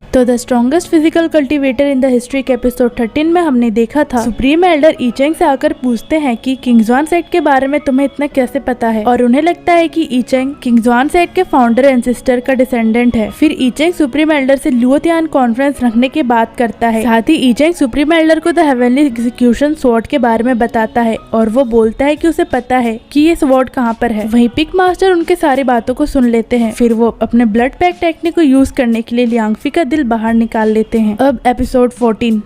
तो the strongest physical cultivator in the history के episode 13 में हमने देखा था सुप्रीम एल्डर ईचेंग से आकर पूछते हैं कि किंग्सवान सेक्ट के बारे में तुम्हें इतना कैसे पता है, और उन्हें लगता है कि ईचेंग किंग्सवान सेक्ट के फाउंडर एंड सिस्टर का डिसेंडेंट है। फिर ईचेंग सुप्रीम एल्डर से लुओतियान कॉन्फ्रेंस रखने की बात करता है। साथ ही ईचेंग सुप्रीम एल्डर को द हेवनली एग्जीक्यूशन स्वॉर्ड के बारे में बताता है और वो बोलता है कि उसे पता है कि ये स्वॉर्ड कहाँ पर है। वहीं पिक मास्टर उनके सारी बातों को सुन लेते हैं। फिर वो अपने ब्लड पैक टेक्निक को यूज करने के लिए लियांगफी का दिल बाहर निकाल लेते हैं। अब एपिसोड 14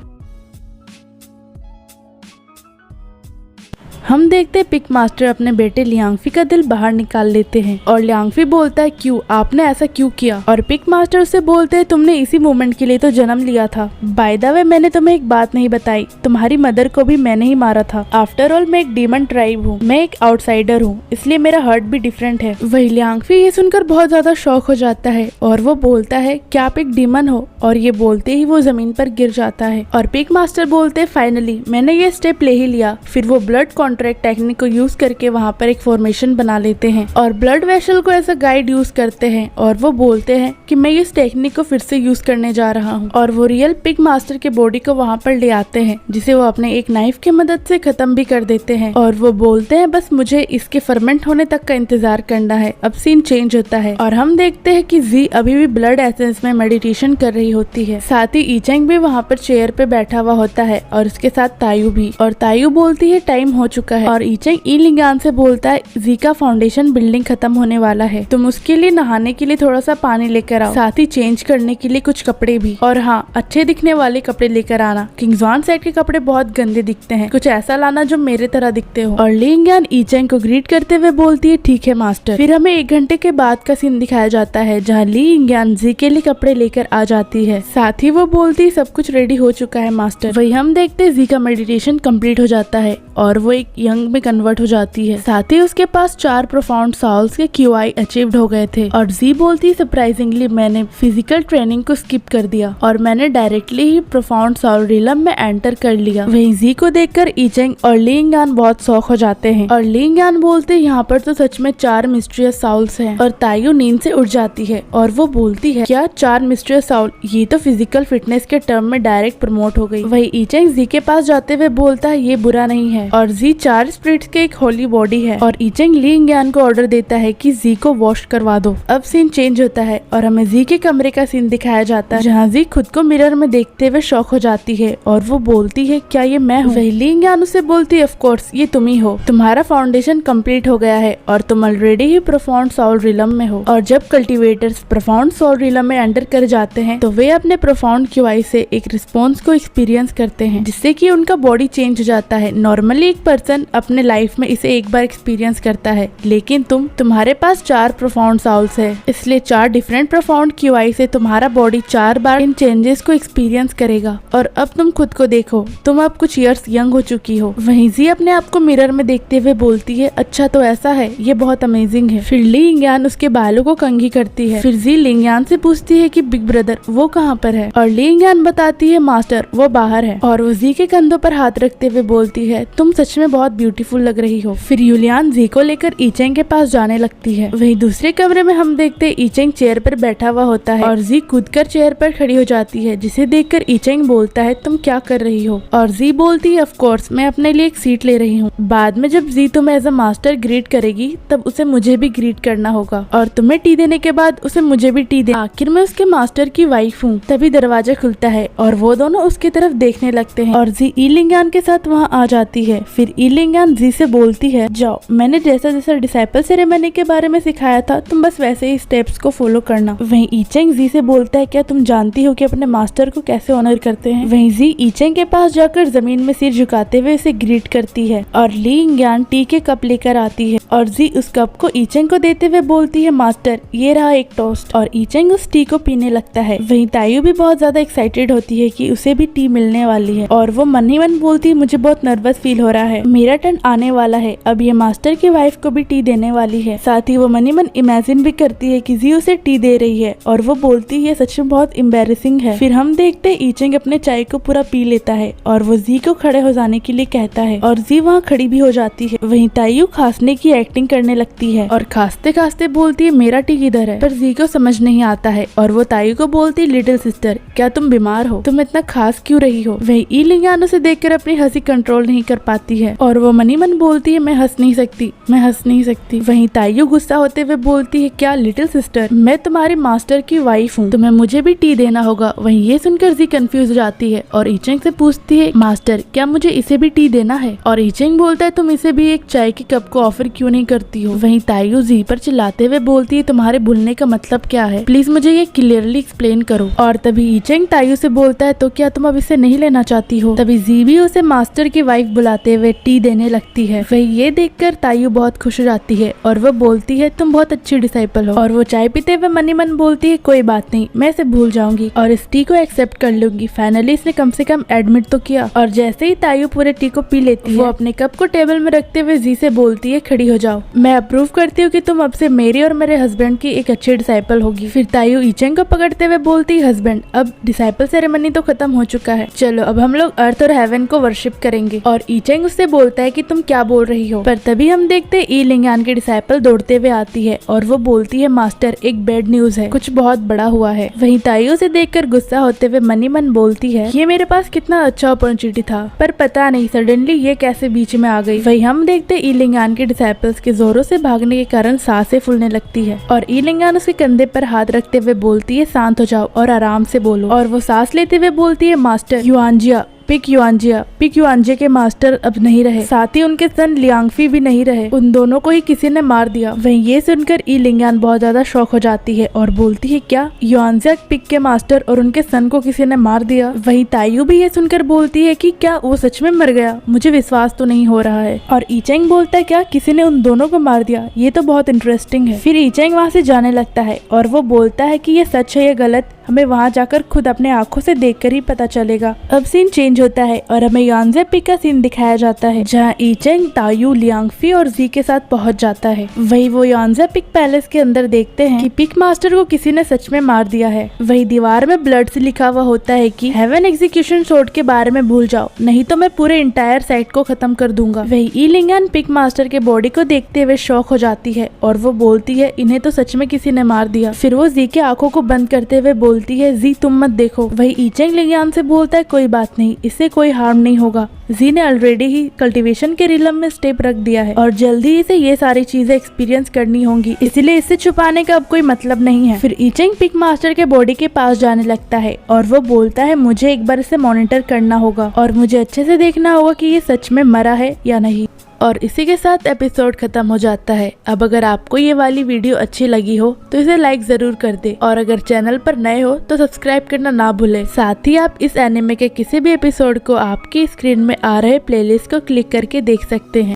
हम देखते हैं पिक मास्टर अपने बेटे लियांगफी का दिल बाहर निकाल लेते हैं और लियांगफी बोलता है क्यों, आपने ऐसा क्यों किया? और पिक मास्टर उससे बोलते हैं तुमने इसी मोमेंट के लिए तो जन्म लिया था। बाय द वे मैंने तुम्हें एक बात नहीं बताई, तुम्हारी मदर को भी मैंने ही मारा था। आफ्टर ऑल मैं एक डीमन ट्राइब हूँ, मैं एक आउटसाइडर हूँ, इसलिए मेरा हर्ट भी डिफरेंट है। वही लियांगफी ये सुनकर बहुत ज्यादा शॉक हो जाता है और वो बोलता है क्या आप एक डीमन हो? और ये बोलते ही वो जमीन पर गिर जाता है और पिक मास्टर बोलते हैं फाइनली मैंने ये स्टेप ले ही लिया। फिर वो ब्लड कॉन्ट्रैक्ट टेक्निक को यूज करके वहाँ पर एक फॉर्मेशन बना लेते हैं और ब्लड वेसल को एज अ गाइड यूज करते हैं और वो बोलते हैं कि मैं इस टेक्निक को फिर से यूज करने जा रहा हूँ। और वो रियल पिग मास्टर के बॉडी को वहाँ पर ले आते हैं जिसे वो अपने एक नाइफ की मदद से खत्म भी कर देते हैं और वो बोलते हैं बस मुझे इसके फर्मेंट होने तक का इंतजार करना है। अब सीन चेंज होता है और हम देखते हैं कि जी अभी भी ब्लड एसेंस में मेडिटेशन कर रही होती है। साथ ही ईचेंग भी वहाँ पर चेयर पे बैठा हुआ होता है और उसके साथ तायू भी। और तायू बोलती है टाइम हो चुका है और ईचेंग ई लिंगान से बोलता है जी का फाउंडेशन बिल्डिंग खत्म होने वाला है, तुम उसके लिए नहाने के लिए थोड़ा सा पानी लेकर आओ, साथ ही चेंज करने के लिए कुछ कपड़े भी, और हाँ अच्छे दिखने वाले कपड़े लेकर आना। किंग्सवान सेट के कपड़े बहुत गंदे दिखते हैं, कुछ ऐसा लाना जो मेरे तरह दिखते हो। और लिंगान ईचेंग को ग्रीट करते हुए बोलती है ठीक है मास्टर। फिर हमें 1 घंटे के बाद का सीन दिखाया जाता है जहाँ लिंगान जी के लिए कपड़े लेकर आ जाती है। साथ ही वो बोलती है सब कुछ रेडी हो चुका है मास्टर। वही हम देखते हैं जी का मेडिटेशन कंप्लीट हो जाता है और वो एक यंग में कन्वर्ट हो जाती है। साथ ही उसके पास 4 प्रोफाउंड साउल्स के QI अचीव्ड हो गए थे। और जी बोलती है सरप्राइजिंगली मैंने फिजिकल ट्रेनिंग को स्किप कर दिया और मैंने डायरेक्टली ही प्रोफाउंड साउल रिलम में एंटर कर लिया। वहीं जी को देखकर ईचेंग और लिंगान बहुत शौक हो जाते हैं और लिंगान बोलते यहाँ पर तो सच में 4 मिस्ट्रियस साउल्स हैं। और तायू नींद से उठ जाती है और वो बोलती है क्या 4 मिस्ट्रियस साउल? ये तो फिजिकल फिटनेस के टर्म में डायरेक्ट प्रमोट हो गई। वही ईचेंग जी के पास जाते हुए बोलता है ये बुरा नहीं है और जी 4 स्पिरिट्स के एक होली बॉडी है। और ईचेंग लिंगान को ऑर्डर देता है कि जी को वॉश करवा दो। अब सीन चेंज होता है और हमें जी के कमरे का सीन दिखाया जाता है जहाँ जी खुद को मिरर में देखते हुए शॉक हो जाती है और वो बोलती है क्या ये मैं हूँ? लिंगान उसे बोलती है ऑफ कोर्स ये तुम ही हो, तुम्हारा फाउंडेशन कंप्लीट हो गया है और तुम ऑलरेडी ही प्रोफाउंड सोल रिलम में हो। और जब कल्टीवेटर्स प्रोफाउंड सोल रिलम में एंटर कर जाते हैं तो वे अपने प्रोफाउंड QI से एक रिस्पॉन्स को एक्सपीरियंस करते हैं जिससे कि उनका बॉडी चेंज हो जाता है। नॉर्मली एक पर्सन अपने लाइफ में इसे एक बार एक्सपीरियंस करता है लेकिन तुम्हारे पास 4 प्रोफाउंड साउल्स है, इसलिए 4 डिफरेंट प्रोफाउंड QI से तुम्हारा बॉडी 4 बार इन चेंजेस को एक्सपीरियंस करेगा। और अब तुम खुद को देखो, तुम अब कुछ इयर्स यंग हो चुकी हो। वहीं जी अपने आप को मिरर में देखते हुए बोलती है अच्छा तो ऐसा है, ये बहुत अमेजिंग है। फिर लिंगान उसके बालों को कंघी करती है। फिर जी लिंगान से पूछती है कि बिग ब्रदर वो कहाँ पर है? और लिंगान बताती है मास्टर वो बाहर है। और वो जी के कंधों पर हाथ रखते हुए बोलती है तुम सच में बहुत ब्यूटीफुल लग रही हो। फिर यूलियान जी को लेकर ईचेंग के पास जाने लगती है। वहीं दूसरे कमरे में हम देखते हैं ईचेंग चेयर पर बैठा हुआ होता है और जी कूदकर चेयर पर खड़ी हो जाती है जिसे देखकर ईचेंग बोलता है तुम क्या कर रही हो? और जी बोलती है ऑफ कोर्स मैं अपने लिए एक सीट ले रही हूँ, बाद में जब जी तुम्हें एज अ मास्टर ग्रीट करेगी तब उसे मुझे भी ग्रीट करना होगा और तुम्हें टी देने के बाद उसे मुझे भी टी दे। आखिर मैं उसके मास्टर की वाइफ हूँ। तभी दरवाजा खुलता है और वो दोनों उसकी तरफ देखने लगते हैं और जी ईलिंगान के साथ वहाँ आ जाती है। फिर ईलिंगान जी से बोलती है जाओ, मैंने जैसा जैसा डिसाइपल सेरेमनी के बारे में सिखाया था तुम बस वैसे ही स्टेप्स को फॉलो करना। वहीं ईचेंग जी से बोलता है क्या तुम जानती हो कि अपने मास्टर को कैसे ऑनर करते हैं? वहीं जी ईचेंग के पास जाकर जमीन में सिर झुकाते हुए उसे ग्रीट करती है और लिंगान टी के कप लेकर आती है और जी उस कप को ईचेंग को देते हुए बोलती है मास्टर ये रहा एक टोस्ट, और ईचेंग उस टी को पीने लगता है। वहीं तायू भी बहुत ज्यादा एक्साइटेड होती है कि उसे भी टी मिलने वाली है और वो मन ही मन बोलती है मुझे बहुत नर्वस फील हो रहा है, मेरा टर्न आने वाला है, अब ये मास्टर की वाइफ को भी टी देने वाली है। साथ ही वो मन ही मन इमेजिन भी करती है कि जी उसे टी दे रही है और वो बोलती है सच में बहुत एम्बैरेसिंग है। फिर हम देखते हैं ईचेंग अपने चाय को पूरा पी लेता है और वो जी को खड़े हो जाने के लिए कहता है और जी वहाँ खड़ी भी हो जाती है। वहीं तायू खांसने की एक्टिंग करने लगती है और खांसते खांसते बोलती है मेरा टी किधर है, पर जी को समझ नहीं आता है और वो तायू को बोलती है लिटिल सिस्टर क्या तुम बीमार हो, तुम इतना खास क्यों रही हो। वही ई लिंगान उसे देखकर अपनी हंसी कंट्रोल नहीं कर पाती है और वो मनी मन बोलती है मैं हंस नहीं सकती, मैं हंस नहीं सकती। वहीं तायू गुस्सा होते हुए बोलती है क्या लिटिल सिस्टर, मैं तुम्हारे मास्टर की वाइफ हूँ, तुम्हें मुझे भी टी देना होगा। वहीं ये सुनकर जी कंफ्यूज हो जाती है और ईचेंग से पूछती है मास्टर क्या मुझे इसे भी टी देना है, और ईचेंग बोलता है तुम इसे भी एक चाय के कप को ऑफर क्यों नहीं करती हो। वहीं तायू जी पर चिल्लाते हुए बोलती है तुम्हारे भूलने का मतलब क्या है, प्लीज मुझे ये क्लियरली एक्सप्लेन करो। और तभी ईचेंग तायू से बोलता है तो क्या तुम अब इसे नहीं लेना चाहती हो। तभी जी भी उसे मास्टर की वाइफ बुलाते हुए टी देने लगती है। वही ये देखकर तायू बहुत खुश हो जाती है और वो बोलती है तुम बहुत अच्छी डिसाइपल हो, और वो चाय पीते हुए मन ही मन बोलती है कोई बात नहीं, मैं इसे भूल जाऊंगी और इस टी को एक्सेप्ट कर लूंगी, फाइनली इसने कम से कम एडमिट तो किया। और जैसे ही तायू पूरे टी को पी लेती है वो अपने कप को टेबल में रखते हुए जी से बोलती है खड़ी हो जाओ, मैं अप्रूव करती हूँ कि तुम अब से मेरी और मेरे हस्बैंड की एक अच्छी डिसाइपल होगी। फिर तायू ईचेंग को पकड़ते हुए बोलती है हस्बैंड अब डिसाइपल सेरेमनी तो खत्म हो चुका है, चलो अब हम लोग अर्थ और हेवन को वर्शिप करेंगे। और ईचेंग उससे बोलता है कि तुम क्या बोल रही हो, पर तभी हम देखते हैं ई लिंगान की डिसाइपल दौड़ते हुए आती है और वो बोलती है मास्टर एक बैड न्यूज है, कुछ बहुत बड़ा हुआ है। वहीं तायू से देखकर गुस्सा होते हुए मन ही मन बोलती है ये मेरे पास कितना अच्छा अपॉर्चुनिटी था, पर पता नहीं सडनली ये कैसे बीच में आ गई। वही हम देखते ई लिंगान के डिसाइपल्स के जोरों से भागने के कारण सांसें फूलने लगती है और ई लिंगान उसके कंधे पर हाथ रखते हुए बोलती है शांत हो जाओ और आराम से बोलो। और वो सांस लेते हुए बोलती है मास्टर युआंजिया पिक युआंजिया के मास्टर अब नहीं रहे, साथ ही उनके सन लियांगफी भी नहीं रहे, उन दोनों को ही किसी ने मार दिया। वहीं ये सुनकर ई लिंगान बहुत ज्यादा शॉक हो जाती है और बोलती है क्या युआंजिया पिक के मास्टर और उनके सन को किसी ने मार दिया। वहीं तायू भी ये सुनकर बोलती है कि क्या वो सच में मर गया, मुझे विश्वास तो नहीं हो रहा है। और ईचेंग बोलता है क्या किसी ने उन दोनों को मार दिया, ये तो बहुत इंटरेस्टिंग है। फिर ईचेंग वहाँ से जाने लगता है और वो बोलता है कि ये सच है या गलत हमें वहाँ जाकर खुद अपने आंखों से देखकर ही पता चलेगा। अब सीन चेंज होता है और हमें युआंजिया पिक का सीन दिखाया जाता है जहाँ ईचेंग तायू लियांगफी और जी के साथ पहुँच जाता है। वही वो युआंजिया पिक पैलेस के अंदर देखते हैं कि पिक मास्टर को किसी ने सच में मार दिया है। वही दीवार में ब्लड से लिखा हुआ होता है कि हेवन एग्जीक्यूशन शॉट के बारे में भूल जाओ, नहीं तो मैं पूरे इंटायर साइट को खत्म कर दूंगा। वही ई लिंगान पिक मास्टर के बॉडी को देखते हुए शॉक हो जाती है और वो बोलती है इन्हें तो सच में किसी ने मार दिया। फिर वो जी के आंखों को बंद करते हुए बोलती है जी तुम मत देखो। वही ईचेंग लिंगान से बोलता है कोई बात नहीं, इससे कोई हार्म नहीं होगा, जी ने ऑलरेडी ही कल्टीवेशन के रिलम में स्टेप रख दिया है और जल्दी इसे ये सारी चीजें एक्सपीरियंस करनी होंगी, इसलिए इसे छुपाने का अब कोई मतलब नहीं है। फिर ईचेंग पिक मास्टर के बॉडी के पास जाने लगता है और वो बोलता है मुझे एक बार इसे मॉनिटर करना होगा और मुझे अच्छे से देखना होगा कि ये सच में मरा है या नहीं। और इसी के साथ एपिसोड खत्म हो जाता है। अब अगर आपको ये वाली वीडियो अच्छी लगी हो तो इसे लाइक जरूर कर दे और अगर चैनल पर नए हो तो सब्सक्राइब करना ना भूले। साथ ही आप इस एनिमे के किसी भी एपिसोड को आपकी स्क्रीन में आ रहे प्लेलिस्ट को क्लिक करके देख सकते हैं।